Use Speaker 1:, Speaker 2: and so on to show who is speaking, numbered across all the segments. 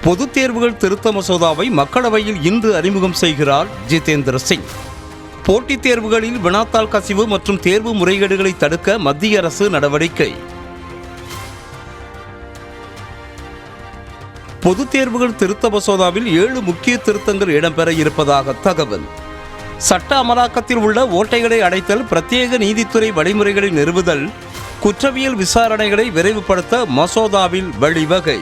Speaker 1: பொதுத் தேர்வுகள் திருத்த மசோதாவை மக்களவையில் இன்று அறிமுகம் செய்கிறார் ஜிதேந்திர சிங். போட்டித் தேர்வுகளில் வினாத்தாள் கசிவு மற்றும் தேர்வு முறைகேடுகளை தடுக்க மத்திய அரசு நடவடிக்கை. பொதுத் தேர்வுகள் திருத்த மசோதாவில் 7 முக்கிய திருத்தங்கள் இடம்பெற இருப்பதாக தகவல். சட்ட அமலாக்கத்தில் உள்ள ஓட்டைகளை அடைத்தல், பிரத்யேக நீதித்துறை வழிமுறைகளை நிறுவுதல், குற்றவியல் விசாரணைகளை விரைவுபடுத்த மசோதாவில் வழிவகை.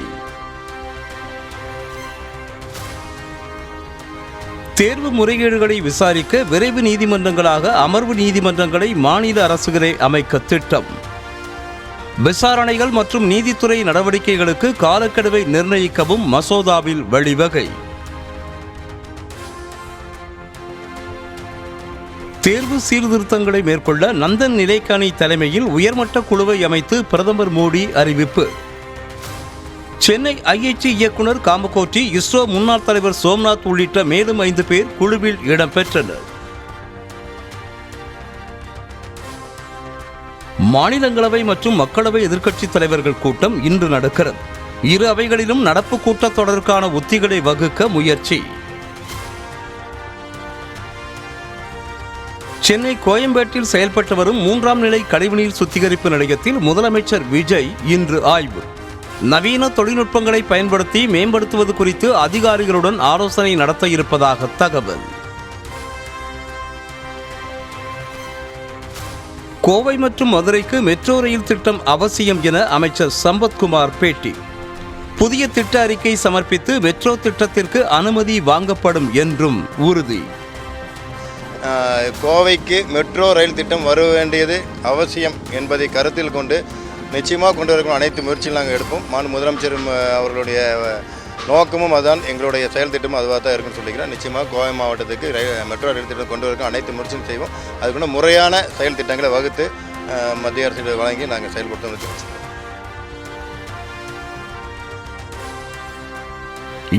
Speaker 1: தேர்வு முறைகேடுகளை விசாரிக்க விரைவு நீதிமன்றங்களாக அமர்வு நீதிமன்றங்களை மாநில அரசுகளே அமைக்க திட்டம். விசாரணைகள் மற்றும் நீதித்துறை நடவடிக்கைகளுக்கு காலக்கெடுவை நிர்ணயிக்கவும் மசோதாவில் வழிவகை. தேர்வு சீர்திருத்தங்களை மேற்கொள்ள நந்தன் நிலேகானி தலைமையில் உயர்மட்ட குழுவை அமைத்து பிரதமர் மோடி அறிவிப்பு. சென்னை IIT இயக்குனர் காமகோட்டி, இஸ்ரோ முன்னாள் தலைவர் சோம்நாத் உள்ளிட்ட மேலும் 5 பேர் குழுவில் இடம்பெற்றனர். மாநிலங்களவை மற்றும் மக்களவை எதிர்க்கட்சித் தலைவர்கள் கூட்டம் இன்று நடக்கிறது. இரு அவைகளிலும் நடப்பு கூட்டத்தொடருக்கான உத்திகளை வகுக்க முயற்சி. சென்னை கோயம்பேட்டில் செயல்பட்டு வரும் 3ஆம் நிலை கழிவுநீர் சுத்திகரிப்பு நிலையத்தில் முதலமைச்சர் விஜய் இன்று ஆய்வு. நவீன தொழில்நுட்பங்களை பயன்படுத்தி மேம்படுத்துவது குறித்து அதிகாரிகளுடன் ஆலோசனை நடத்த இருப்பதாக தகவல். கோவை மற்றும் மதுரைக்கு மெட்ரோ ரயில் திட்டம் அவசியம் என அமைச்சர் சம்பத்குமார் பேட்டி. புதிய திட்ட அறிக்கை சமர்ப்பித்து மெட்ரோ திட்டத்திற்கு அனுமதி வாங்கப்படும் என்றும் உறுதி.
Speaker 2: கோவைக்கு மெட்ரோ ரயில் திட்டம் வர வேண்டியது அவசியம் என்பதை கருத்தில் கொண்டு நிச்சயமாக கொண்டு வரக்கூடிய அனைத்து முயற்சிகள் நாங்கள் எடுப்போம். முதலமைச்சர் அவர்களுடைய நோக்கமும் அதுதான், எங்களுடைய செயல் திட்டமும் அதுவாக தான் இருக்குன்னு சொல்லிக்கிறேன். நிச்சயமாக கோவை மாவட்டத்துக்கு மெட்ரோ ரயில் திட்டம் கொண்டு வரக்கும் அனைத்து முயற்சியும் செய்வோம். அதுக்குள்ள முறையான செயல் திட்டங்களை வகுத்து மத்திய அரசு வழங்கி நாங்கள் செயல்படுத்த.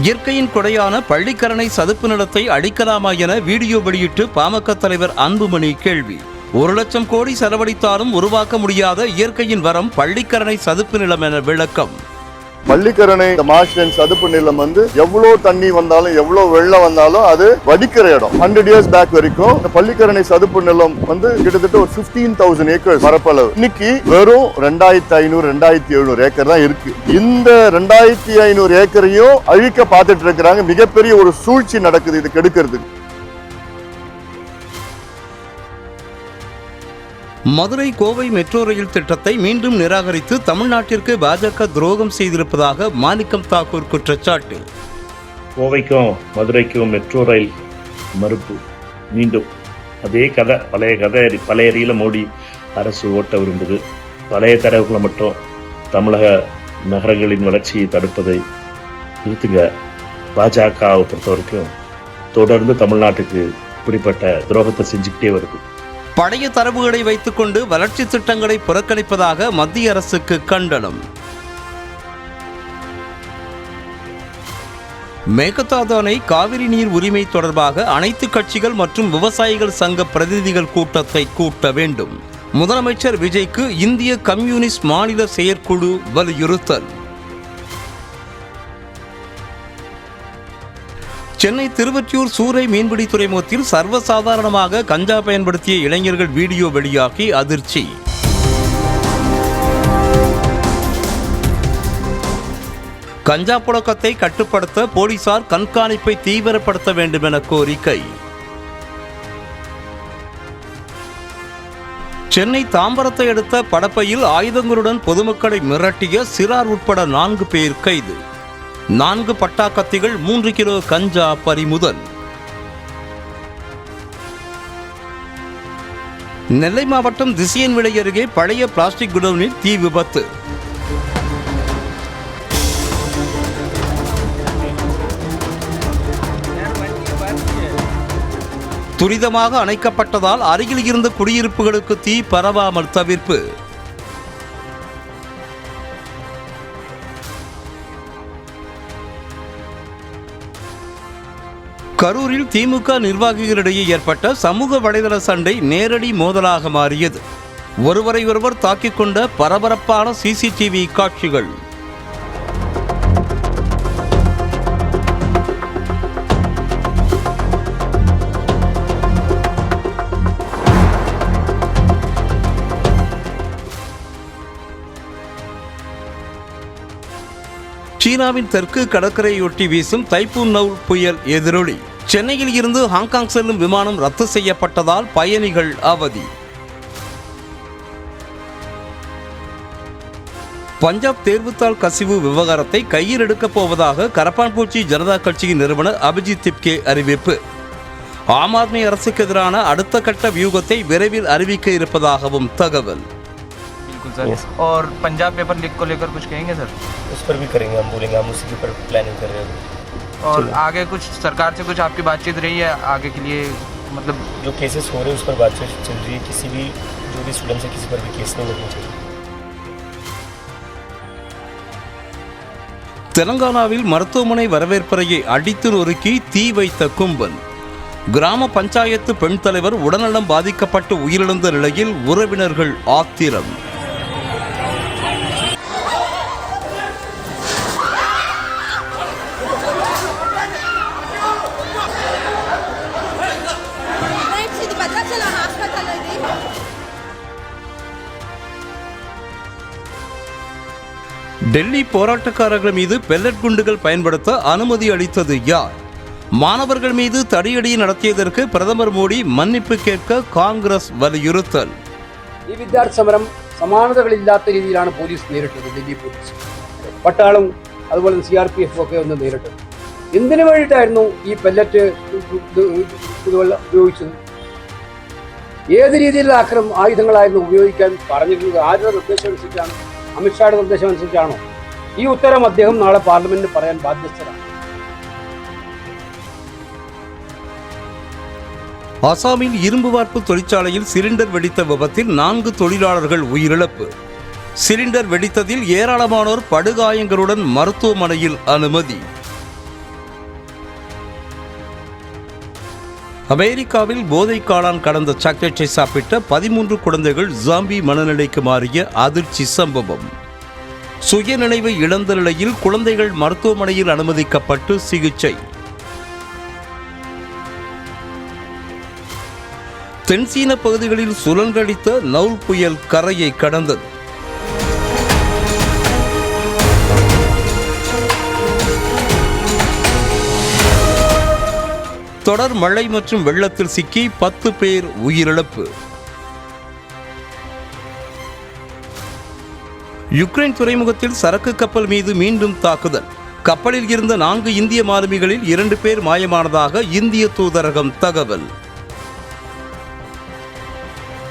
Speaker 1: இயற்கையின் கொடையான பள்ளிக்கரணை சதுப்பு நிலத்தை அழிக்கலாமா என வீடியோ வெளியிட்டு பாமக தலைவர் அன்புமணி கேள்வி. 1 லட்சம் கோடி செலவழித்தாலும் உருவாக்க முடியாத இயற்கையின் வரம் பள்ளிக்கரணை சதுப்பு நிலம் என விளக்கம்.
Speaker 3: பள்ளிக்கரணை மார்ஷ்லேண்ட் சதுப்பு நிலம் எவ்வளோ தண்ணி வந்தாலும் எவ்வளோ வெள்ளம் வந்தாலும் அது வடிக்கிற இடம். 100 years பேக் வரைக்கும் இந்த பள்ளிக்கரணை சதுப்பு நிலம் கிட்டத்தட்ட ஒரு 15,000 ஏக்கர் பரப்பளவு. இன்னைக்கு வெறும் 2,500-2,700 ஏக்கர் தான் இருக்கு. இந்த 2,500 ஏக்கரையும் அழிக்க பார்த்துட்டு இருக்கிறாங்க. மிகப்பெரிய ஒரு சூழ்ச்சி நடக்குது இது கெடுக்கிறதுக்கு.
Speaker 1: மதுரை கோவை மெட்ரோ ரயில் திட்டத்தை மீண்டும் நிராகரித்து தமிழ்நாட்டிற்கு பாஜக துரோகம் செய்திருப்பதாக மாணிக்கம் தாக்கூர் குற்றச்சாட்டு.
Speaker 4: கோவைக்கும் மதுரைக்கும் மெட்ரோ ரயில் மறுப்பு. மீண்டும் அதே கதை, பழைய ரயில மோடி அரசு ஓட்ட விரும்புது. பழைய தரவுகளை மட்டும் தமிழக நகரங்களின் வளர்ச்சியை தடுப்பதை நிறுத்துங்க. பாஜகவை பொறுத்த வரைக்கும் தொடர்ந்து தமிழ்நாட்டுக்கு இப்படிப்பட்ட துரோகத்தை செஞ்சுக்கிட்டே வருது.
Speaker 1: பழைய தரவுகளை வைத்துக் கொண்டு வளர்ச்சி திட்டங்களை புறக்கணிப்பதாக மத்திய அரசுக்கு கண்டனம். மேகதாது அணை காவிரி நீர் உரிமை தொடர்பாக அனைத்து கட்சிகள் மற்றும் விவசாயிகள் சங்க பிரதிநிதிகள் கூட்டத்தை கூட்ட வேண்டும். முதலமைச்சர் விஜய்க்கு இந்திய கம்யூனிஸ்ட் மாநில செயற்குழு வலியுறுத்தல். சென்னை திருவொற்றியூர் சூறை மீன்பிடி துறைமுகத்தில் சர்வசாதாரணமாக கஞ்சா பயன்படுத்திய இளைஞர்கள் வீடியோ வெளியாகி அதிர்ச்சி. கஞ்சா புழக்கத்தை கட்டுப்படுத்த போலீசார் கண்காணிப்பை தீவிரப்படுத்த வேண்டும் என கோரிக்கை. சென்னை தாம்பரத்தை அடுத்த படப்பையில் ஆயுதங்களுடன் பொதுமக்களை மிரட்டிய சிறார் உட்பட 4 பேர் கைது. 4 பட்டா கத்திகள், 3 கிலோ கஞ்சா பறிமுதல். நெல்லை மாவட்டம் திசியன்விளை அருகே பழைய பிளாஸ்டிக் குடோனில் தீ விபத்து. துரிதமாக அணைக்கப்பட்டதால் அருகில் இருந்த குடியிருப்புகளுக்கு தீ பரவாமல் தவிர்ப்பு. கரூரில் திமுக நிர்வாகிகளிடையே ஏற்பட்ட சமூக வலைதள சண்டை நேரடி மோதலாக மாறியது. ஒருவரை ஒருவர் தாக்கிக் கொண்ட பரபரப்பான CCTV காட்சிகள். சீனாவின் தெற்கு கடற்கரையொட்டி வீசும் தைப்பூன் நவுல் புயல் எதிரொலி. சென்னையில் இருந்து ஹாங்காங் செல்லும் விமானம் ரத்து செய்யப்பட்டதால் பயணிகள் அவதி. பஞ்சாப் தேர்வுத்தாள் கசிவு விவகாரத்தை கையில் எடுக்கப் போவதாக கரப்பான்பூச்சி ஜனதா கட்சியின் நிறுவனர் அபிஜித் திப்கே அறிவிப்பு. ஆம் ஆத்மி அரசுக்கு எதிரான அடுத்த கட்ட வியூகத்தை விரைவில் அறிவிக்க இருப்பதாகவும் தகவல்.
Speaker 5: और पंजाब पेपर लीक को लेकर कुछ कहेंगे सर?
Speaker 6: उस पर भी करेंगे, हम बोलेंगे, हम उसी के ऊपर प्लानिंग कर रहे हैं.
Speaker 5: और आगे कुछ सरकार से कुछ आपकी बातचीत रही है आगे के लिए, मतलब
Speaker 6: जो केसेस हो रहे हैं उस पर बातचीत चल रही है. किसी भी जो भी स्टूडेंट से किसी पर भी केस नहीं लगना चाहिए.
Speaker 1: தெலங்கானாவில் மருத்துவமனை வரவேற்பறையை அடித்து நொறுக்கி தீ வைத்த கும்பல். கிராம பஞ்சாயத்து பெண் தலைவர் உடல்நலம் பாதிக்கப்பட்டு உயிரிழந்த நிலையில் உறவினர்கள் ஆத்திரம். டெல்லி போராட்டக்காரர்கள் மீது பெல்லட் குண்டுகள் பயன்படுத்த அனுமதி அளித்தது யார்? மாணவர்கள் மீது தடியடி நடத்தியதற்கு பிரதமர் மோடி மன்னிப்பு கேட்க காங்கிரஸ் வலியுறுத்தல்.
Speaker 7: ഈ വിദ്യാർത്ഥി സമരം സമാനതകളില്ലാത്ത രീതിയിലാണ് പോലീസ് നേരിട്ടത്. ഡൽഹി പോലീസ്, പട്ടാളം, അതുപോലെ CRPF ഒക്കെ ഒന്ന് നേരിട്ടത്. എന്തിനു വേണ്ടിയിട്ടായിരുന്നു ഈ പെല്ലറ്റ് ഉപയോഗിച്ചത്? ഏത് രീതിയിലുള്ള ആയുധങ്ങളായിരുന്നു ഉപയോഗിക്കാൻ പറഞ്ഞിട്ടുള്ളത്? ആരുടെ നിർദ്ദേശം അനുസരിച്ചാണ്? അമിത്ഷായുടെ നിർദ്ദേശം അനുസരിച്ചാണോ? ഈ ഉത്തരം അദ്ദേഹം നാളെ പാർലമെന്റിൽ പറയാൻ ബാധ്യസ്ഥരാണ്.
Speaker 1: அசாமில் இரும்பு வார்ப்பு தொழிற்சாலையில் சிலிண்டர் வெடித்த விபத்தில் 4 தொழிலாளர்கள் உயிரிழப்பு. சிலிண்டர் வெடித்ததில் ஏராளமானோர் படுகாயங்களுடன் மருத்துவமனையில் அனுமதி. அமெரிக்காவில் போதை காளான் கடந்த சாக்லேட்டை சாப்பிட்ட 13 குழந்தைகள் ஜாம்பி மனநிலைக்கு மாறிய அதிர்ச்சி சம்பவம். சுயநினைவை இழந்த நிலையில் குழந்தைகள் மருத்துவமனையில் அனுமதிக்கப்பட்டு சிகிச்சை. தென்சீன பகுதிகளில் சுழன்றடித்த நவுல் புயல் கரையை கடந்தது. தொடர் மழை மற்றும் வெள்ளத்தில் சிக்கி 10 பேர் உயிரிழப்பு. யுக்ரைன் துறைமுகத்தில் சரக்கு கப்பல் மீது மீண்டும் தாக்குதல். கப்பலில் இருந்த 4 இந்திய மாலுமிகளில் 2 பேர் மாயமானதாக இந்திய தூதரகம் தகவல்.